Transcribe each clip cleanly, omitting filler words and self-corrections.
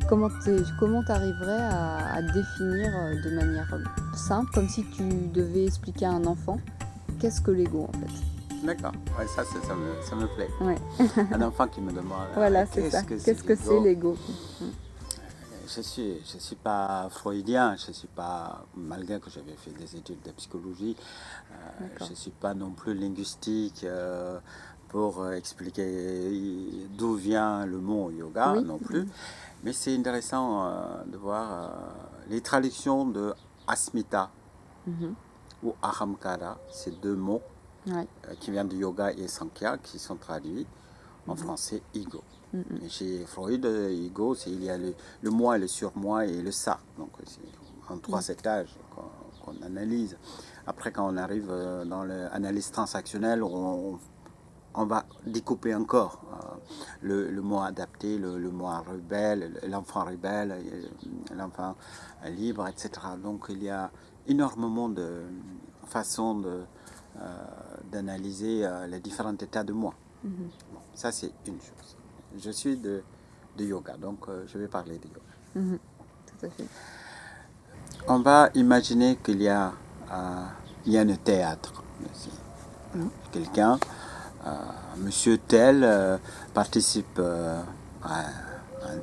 comment t'arriverais à définir de manière simple, comme si tu devais expliquer à un enfant, qu'est-ce que l'ego en fait? D'accord, ouais, ça me plaît. Ouais. Un enfant qui me demande Voilà, c'est ça. Qu'est-ce que c'est l'ego? Je suis pas freudien, je suis pas, malgré que j'avais fait des études de psychologie, je suis pas non plus linguistique pour expliquer d'où vient le mot yoga non plus. Mais c'est intéressant de voir les traductions de Asmita ou Ahamkara, ces deux mots qui viennent du yoga et Sankhya, qui sont traduits en français ego. Et chez Freud, ego, il y a le moi, le surmoi et le ça. Donc c'est en trois étages qu'on analyse. Après, quand on arrive dans l'analyse transactionnelle, on va découper encore le moi adapté, le moi rebelle, l'enfant rebelle, l'enfant libre, etc. Donc il y a énormément de façons d'analyser les différents états de moi. Bon, ça c'est une chose. Je suis de yoga, donc je vais parler de yoga. Tout à fait. On va imaginer qu'il y a un théâtre. Quelqu'un, monsieur tel, participe à un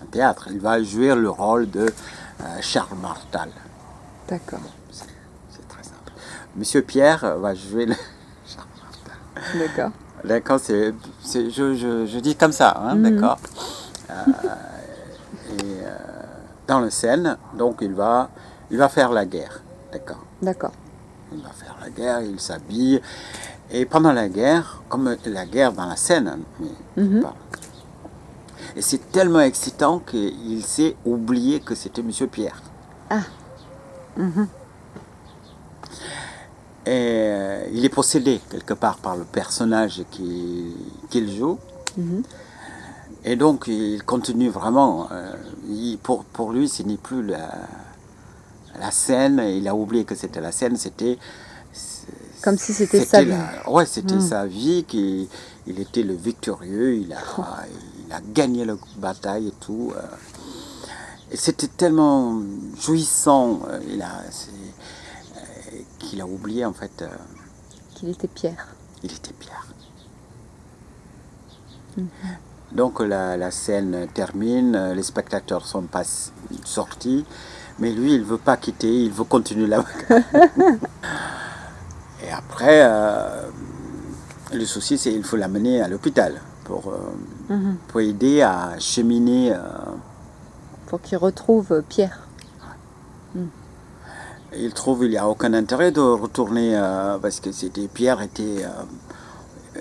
théâtre. Il va jouer le rôle de Charles Martel. D'accord. C'est très simple. Monsieur Pierre va jouer le Charles Martel. D'accord. D'accord, je dis comme ça, hein, d'accord. Dans la scène, donc il va faire la guerre, d'accord. D'accord. Il va faire la guerre, il s'habille, et pendant la guerre, comme la guerre dans la scène, et c'est tellement excitant qu'il s'est oublié que c'était Monsieur Pierre. Ah. Et il est possédé quelque part par le personnage qu'il joue. Et donc il continue vraiment. Pour lui, ce n'est plus la scène. Il a oublié que c'était la scène. C'était comme si c'était sa vie. Ouais, c'était sa vie. Il était le victorieux. Il a gagné la bataille et tout. Et c'était tellement jouissant. Qu'il a oublié en fait qu'il était Pierre. Il était Pierre. Donc la scène termine, les spectateurs sont pas sortis, mais lui il veut pas quitter, il veut continuer la bataille. Et après, le souci c'est qu'il faut l'amener à l'hôpital pour aider à cheminer. Pour qu'il retrouve Pierre. Il trouve qu'il n'y a aucun intérêt de retourner parce que Pierre était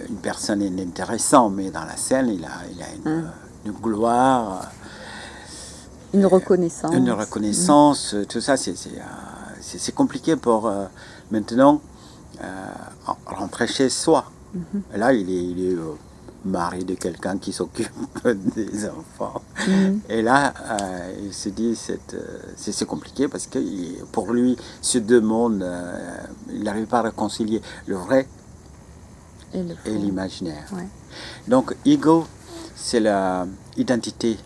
une personne inintéressante, mais dans la scène, il a une gloire. Une reconnaissance. Une reconnaissance, tout ça, c'est compliqué pour maintenant rentrer chez soi. Et là, il est mari de quelqu'un qui s'occupe des enfants. Et là, il se dit, c'est compliqué parce que pour lui, ces deux mondes, il n'arrive pas à réconcilier le vrai et l'imaginaire. Ouais. Donc, ego, c'est l'identité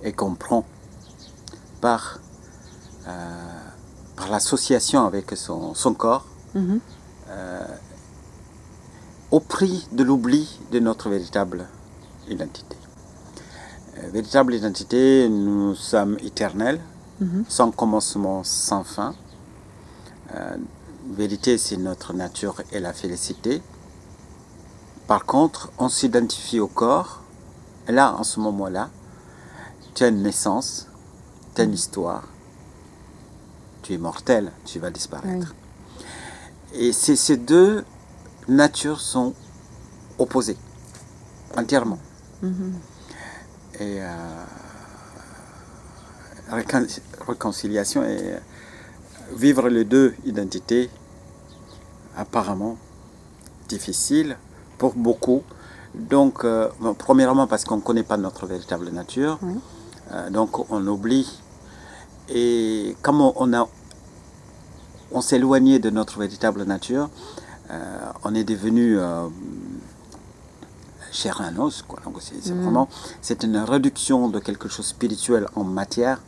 et comprend par l'association avec son corps, au prix de l'oubli de notre véritable identité. Véritable identité, nous sommes éternels, sans commencement, sans fin. Vérité, c'est notre nature et la félicité. Par contre, on s'identifie au corps, et là, en ce moment-là, tu as une naissance, tu as une histoire, tu es mortel, tu vas disparaître. Et ces deux natures sont opposées, entièrement. Et réconciliation et vivre les deux identités, apparemment difficile pour beaucoup. Donc, premièrement parce qu'on ne connaît pas notre véritable nature, donc on oublie. Et comme on s'est éloigné de notre véritable nature, on est devenu chair à os, quoi. Donc c'est vraiment, c'est une réduction de quelque chose de spirituel en matière.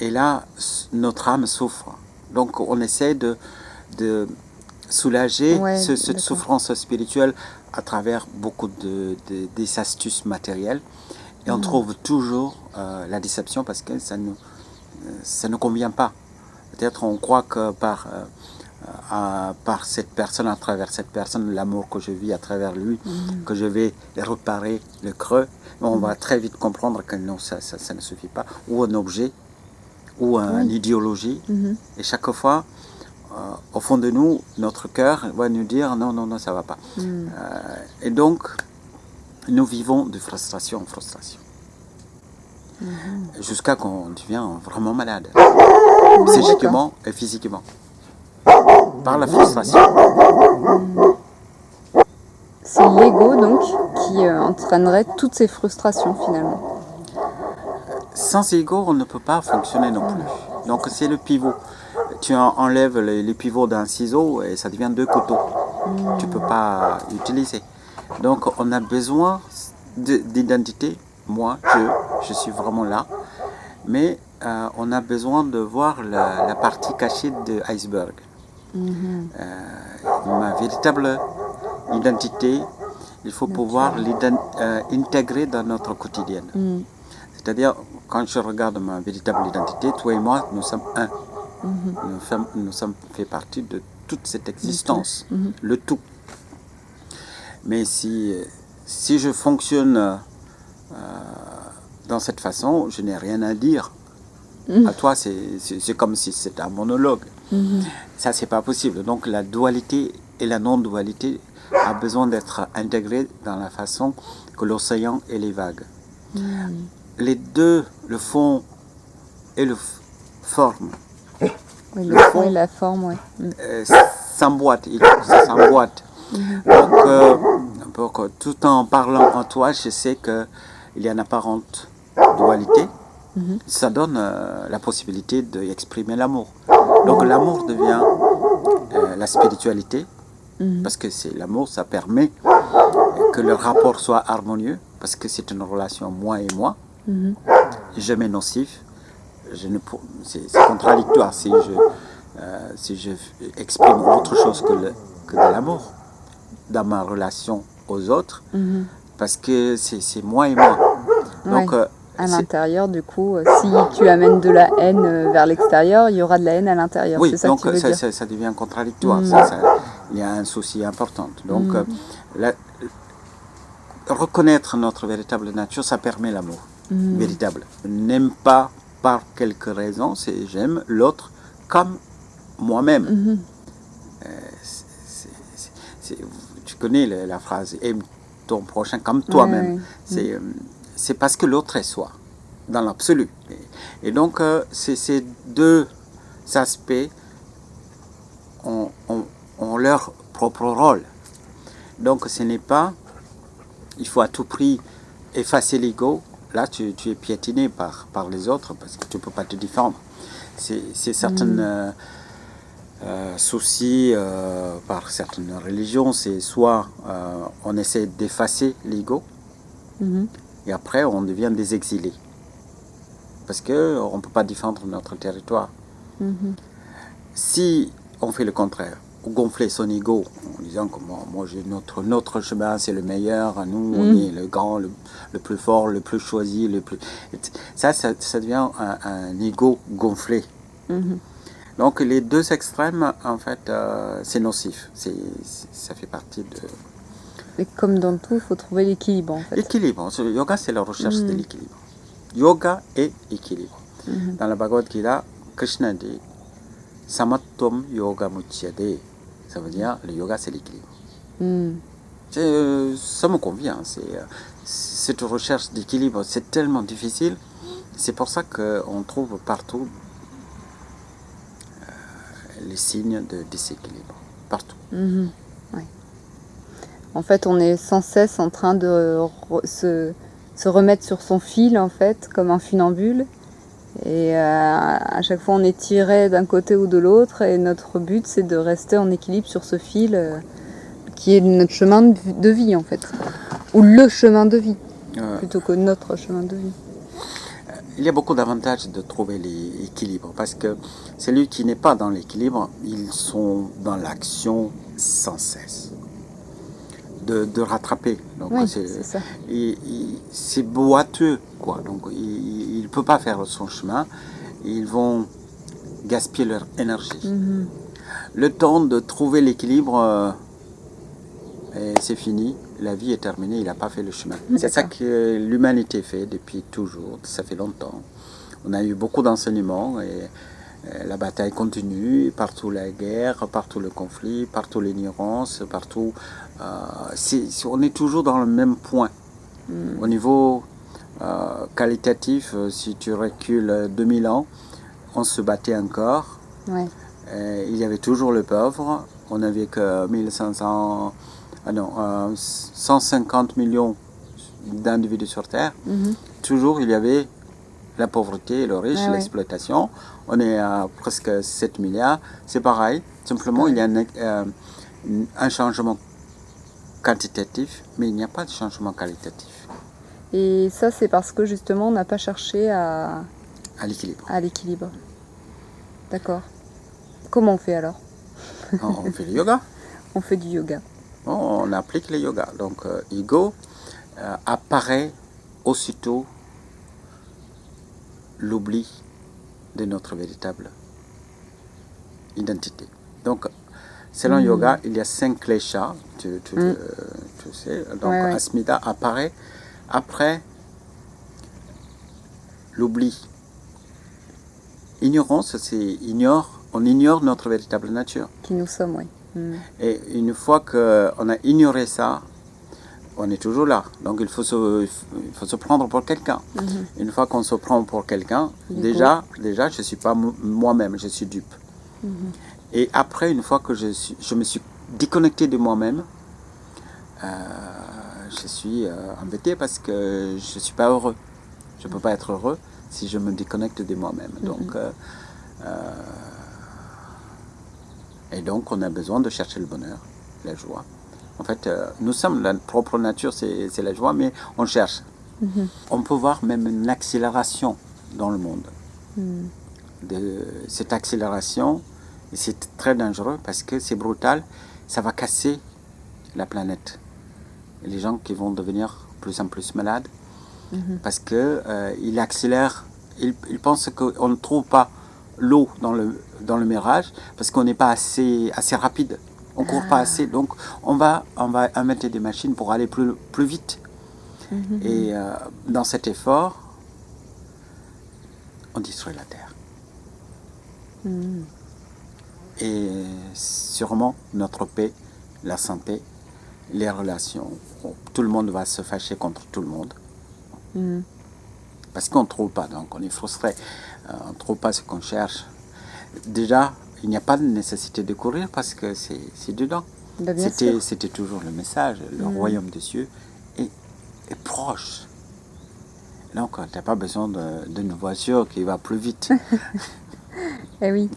Et là, notre âme souffre. Donc on essaie de soulager cette souffrance spirituelle à travers beaucoup des astuces matérielles. Et on trouve toujours la déception parce que ça ne convient pas. Peut-être on croit que par cette personne, à travers cette personne, l'amour que je vis à travers lui, que je vais réparer le creux. On va très vite comprendre que non, ça ne suffit pas. Ou un objet, ou une idéologie. Et chaque fois, au fond de nous, notre cœur va nous dire non, ça ne va pas. Et donc, nous vivons de frustration en frustration. Jusqu'à qu'on devient vraiment malade, psychiquement et physiquement. Par la frustration. C'est l'ego donc qui entraînerait toutes ces frustrations finalement. Sans ego, on ne peut pas fonctionner non plus. Donc c'est le pivot. Tu enlèves les pivots d'un ciseau et ça devient 2 couteaux. Tu ne peux pas utiliser. Donc on a besoin d'identité. Moi, je suis vraiment là. Mais on a besoin de voir la partie cachée de l'iceberg. Ma véritable identité, il faut pouvoir l'intégrer dans notre quotidien. C'est-à-dire, quand je regarde ma véritable identité, toi et moi, nous sommes un. Nous sommes fait partie de toute cette existence, le tout. Mais si je fonctionne dans cette façon, je n'ai rien à dire. À toi, c'est comme si c'était un monologue. Ça, c'est pas possible. Donc, la dualité et la non-dualité a besoin d'être intégrée dans la façon que l'océan et les vagues. Les deux, le fond et la forme. Oui, le fond et la forme, oui. S'emboîtent. Donc, tout en parlant en toi, je sais qu'il y a une apparente dualité. Ça donne la possibilité d'exprimer l'amour. Donc l'amour devient la spiritualité, parce que c'est l'amour, ça permet que le rapport soit harmonieux, parce que c'est une relation moi et moi, jamais nocif. C'est contradictoire si je exprime autre chose que de l'amour dans ma relation aux autres, parce que c'est moi et moi. Donc, à l'intérieur, du coup, si tu amènes de la haine vers l'extérieur, il y aura de la haine à l'intérieur. Oui, c'est ça donc que tu veux dire. Ça devient contradictoire. Il y a un souci important. Donc, reconnaître notre véritable nature, ça permet l'amour véritable. Je n'aime pas par quelque raison, c'est j'aime l'autre comme moi-même. Tu connais la phrase « aime ton prochain comme toi-même ». C'est parce que l'autre est soi, dans l'absolu. Et donc, ces deux aspects ont leur propre rôle. Donc, ce n'est pas, il faut à tout prix effacer l'ego. Là, tu es piétiné par les autres parce que tu ne peux pas te défendre. C'est certains soucis par certaines religions, c'est soit on essaie d'effacer l'ego, et après, on devient des exilés. Parce qu'on ne peut pas défendre notre territoire. Si on fait le contraire, gonfler son ego en disant que moi j'ai notre chemin, c'est le meilleur, nous on est le grand, le plus fort, le plus choisi, le plus... Ça devient un ego gonflé. Donc les deux extrêmes, en fait, c'est nocif. Ça fait partie de... Et comme dans tout, il faut trouver l'équilibre, en fait. L'équilibre. Le yoga, c'est la recherche de l'équilibre. Yoga et équilibre. Dans la Bhagavad Gita, Krishna dit Samatvam Yoga Muchyate. Ça veut dire le yoga, c'est l'équilibre. Ça me convient. Cette recherche d'équilibre, c'est tellement difficile. C'est pour ça qu'on trouve partout les signes de déséquilibre. Partout. Ouais. En fait, on est sans cesse en train de se remettre sur son fil, en fait, comme un funambule. Et à chaque fois, on est tiré d'un côté ou de l'autre. Et notre but, c'est de rester en équilibre sur ce fil qui est notre chemin de vie, en fait. Ou le chemin de vie, plutôt que notre chemin de vie. Il y a beaucoup d'avantages de trouver l'équilibre, parce que celui qui n'est pas dans l'équilibre, ils sont dans l'action sans cesse. De rattraper. Donc oui, c'est ça. C'est boiteux, quoi. Donc il ne peut pas faire son chemin. Ils vont gaspiller leur énergie. Mm-hmm. Le temps de trouver l'équilibre, c'est fini. La vie est terminée. Il n'a pas fait le chemin. C'est ça que l'humanité fait depuis toujours. Ça fait longtemps. On a eu beaucoup d'enseignements et la bataille continue, partout la guerre, partout le conflit, partout l'ignorance, partout. On est toujours dans le même point. Au niveau qualitatif, si tu recules 2000 ans, on se battait encore. Ouais. Il y avait toujours le pauvre. On n'avait que 150 millions d'individus sur Terre. Mm-hmm. Toujours, il y avait la pauvreté, le riche, l'exploitation. On est à presque 7 milliards. C'est pareil. Simplement, il y a un changement quantitatif, mais il n'y a pas de changement qualitatif. Et ça, c'est parce que justement, on n'a pas cherché à l'équilibre. D'accord. Comment on fait alors? On fait le yoga. On fait du yoga. On applique le yoga. Donc, ego apparaît aussitôt l'oubli de notre véritable identité. Donc, selon yoga, il y a 5 kleshas, tu sais. Donc, Asmita apparaît après l'oubli. Ignorance, on ignore notre véritable nature. Qui nous sommes, oui. Et une fois qu'on a ignoré ça, on est toujours là. Donc il faut se prendre pour quelqu'un. Une fois qu'on se prend pour quelqu'un, déjà je ne suis pas moi-même, je suis dupe. Et après, une fois que je me suis déconnecté de moi-même, je suis embêté parce que je ne suis pas heureux. Je ne peux pas être heureux si je me déconnecte de moi-même. Et donc, on a besoin de chercher le bonheur, la joie. En fait, nous sommes, la propre nature, c'est la joie, mais on cherche. On peut voir même une accélération dans le monde. De cette accélération, c'est très dangereux parce que c'est brutal, ça va casser la planète. Et les gens qui vont devenir plus en plus malades, parce qu'il accélère, il pense qu'on ne trouve pas l'eau dans le mirage parce qu'on n'est pas assez rapide. On ne court pas assez. Donc, on va inventer des machines pour aller plus vite. Et dans cet effort, on détruit la Terre. Et sûrement, notre paix, la santé, les relations, tout le monde va se fâcher contre tout le monde. Parce qu'on ne trouve pas. Donc, on est frustré. On ne trouve pas ce qu'on cherche. Déjà, il n'y a pas de nécessité de courir parce que c'est dedans. C'était toujours le message. Le royaume des cieux est proche. Donc, tu n'as pas besoin d'une voiture qui va plus vite. Eh oui.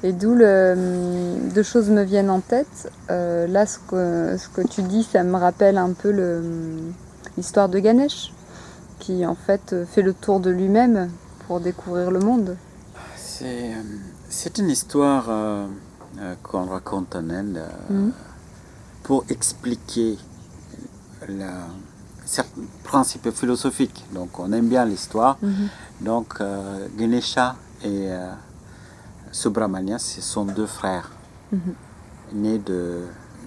Et d'où deux choses me viennent en tête. Là, ce que tu dis, ça me rappelle un peu l'histoire de Ganesh, qui en fait fait le tour de lui-même pour découvrir le monde. C'est une histoire qu'on raconte en Inde pour expliquer certains principes philosophiques. Donc on aime bien l'histoire. Donc Ganesha et Subramania, ce sont deux frères nés de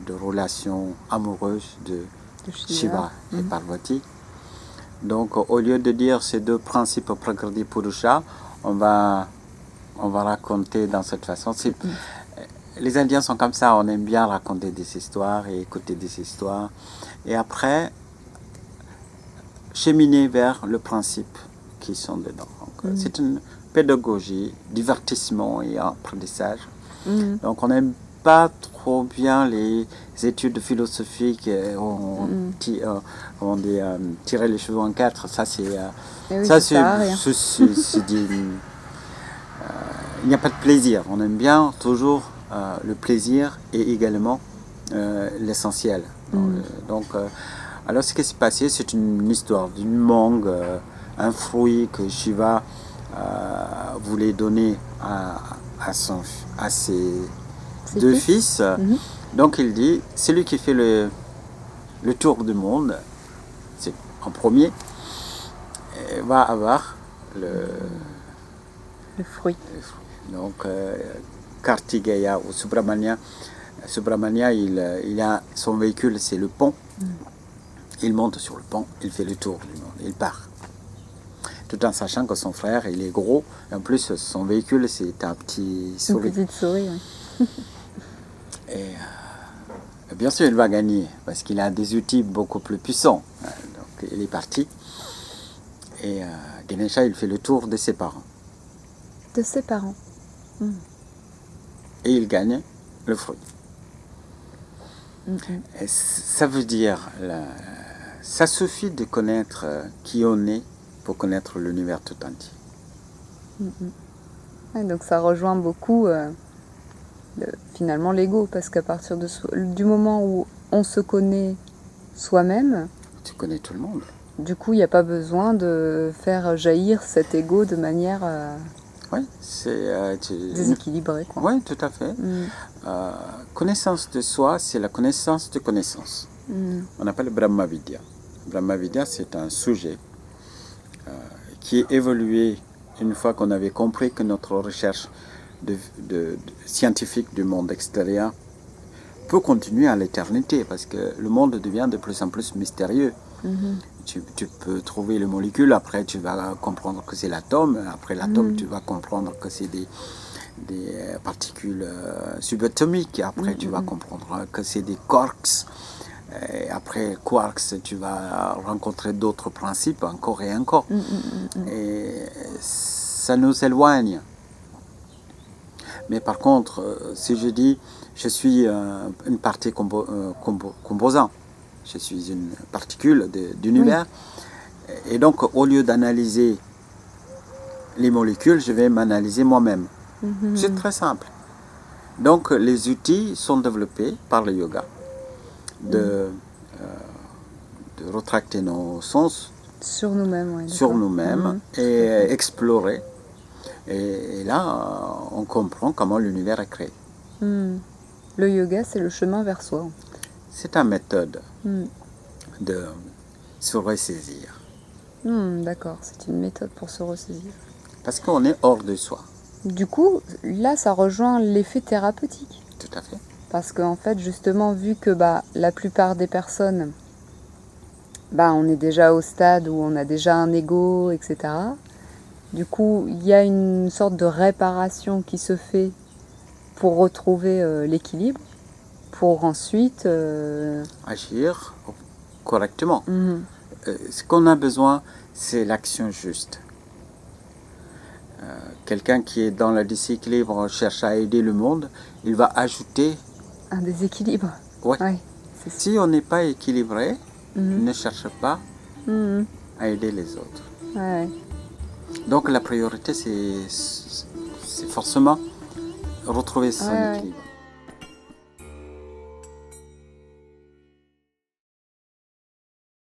relations amoureuses de Shiva et Parvati. Donc au lieu de dire ces deux principes Prakriti Purusha, on va raconter dans cette façon. Les Indiens sont comme ça, on aime bien raconter des histoires et écouter des histoires. Et après, cheminer vers le principe qui sont dedans. Donc, c'est une pédagogie, divertissement et apprentissage. Donc on n'aime pas trop bien les études philosophiques, tirer les cheveux en quatre. Ça, c'est... il n'y a pas de plaisir. On aime bien toujours le plaisir et également l'essentiel. Donc, Alors ce qui s'est passé, c'est une histoire d'une mangue, un fruit que Shiva voulait donner à ses deux fils. Donc il dit, celui qui fait le tour du monde, c'est en premier, va avoir le fruit. Donc Kartigeya ou Subramania, il a son véhicule, c'est le pont. Il monte sur le pont, il fait le tour du monde, il part. Tout en sachant que son frère, il est gros. En plus, son véhicule, c'est un petit souris. Une petite souris, oui. Et bien sûr, il va gagner, parce qu'il a des outils beaucoup plus puissants. Donc, il est parti. Et Ganesha, il fait le tour de ses parents. De ses parents. Et il gagne le fruit. Et ça veut dire, ça suffit de connaître qui on est pour connaître l'univers tout entier. Ouais, donc ça rejoint beaucoup finalement l'ego, parce qu'à partir du moment où on se connaît soi-même, tu connais tout le monde. Du coup, il n'y a pas besoin de faire jaillir cet ego de manière oui, c'est déséquilibrée. Oui, tout à fait. Connaissance de soi, c'est la connaissance de connaissance. On appelle Brahma Vidya. Brahma Vidya, c'est un sujet qui est évolué une fois qu'on avait compris que notre recherche de scientifique du monde extérieur peut continuer à l'éternité, parce que le monde devient de plus en plus mystérieux. Tu peux trouver les molécules, après tu vas comprendre que c'est l'atome, après l'atome tu vas comprendre que c'est des particules subatomiques, après tu vas comprendre que c'est des quarks, et après quarks tu vas rencontrer d'autres principes encore et encore. Et ça nous éloigne. Mais par contre, si je dis je suis une partie composante, je suis une particule d'univers, et donc au lieu d'analyser les molécules, je vais m'analyser moi-même. C'est très simple. Donc les outils sont développés par le yoga de retracter nos sens sur nous-mêmes, sur nous-mêmes et explorer. Et là, on comprend comment l'univers est créé. Le yoga, c'est le chemin vers soi. C'est une méthode de se ressaisir. D'accord, c'est une méthode pour se ressaisir. Parce qu'on est hors de soi. Du coup, là, ça rejoint l'effet thérapeutique. Tout à fait. Parce qu'en fait, justement, vu que la plupart des personnes, on est déjà au stade où on a déjà un ego, etc. Du coup, il y a une sorte de réparation qui se fait pour retrouver l'équilibre, pour ensuite agir correctement. Ce qu'on a besoin, c'est l'action juste. Quelqu'un qui est dans le déséquilibre cherche à aider le monde, il va ajouter un déséquilibre. Ouais. Si on n'est pas équilibré, il ne cherche pas à aider les autres. Donc la priorité, c'est forcément retrouver son équilibre.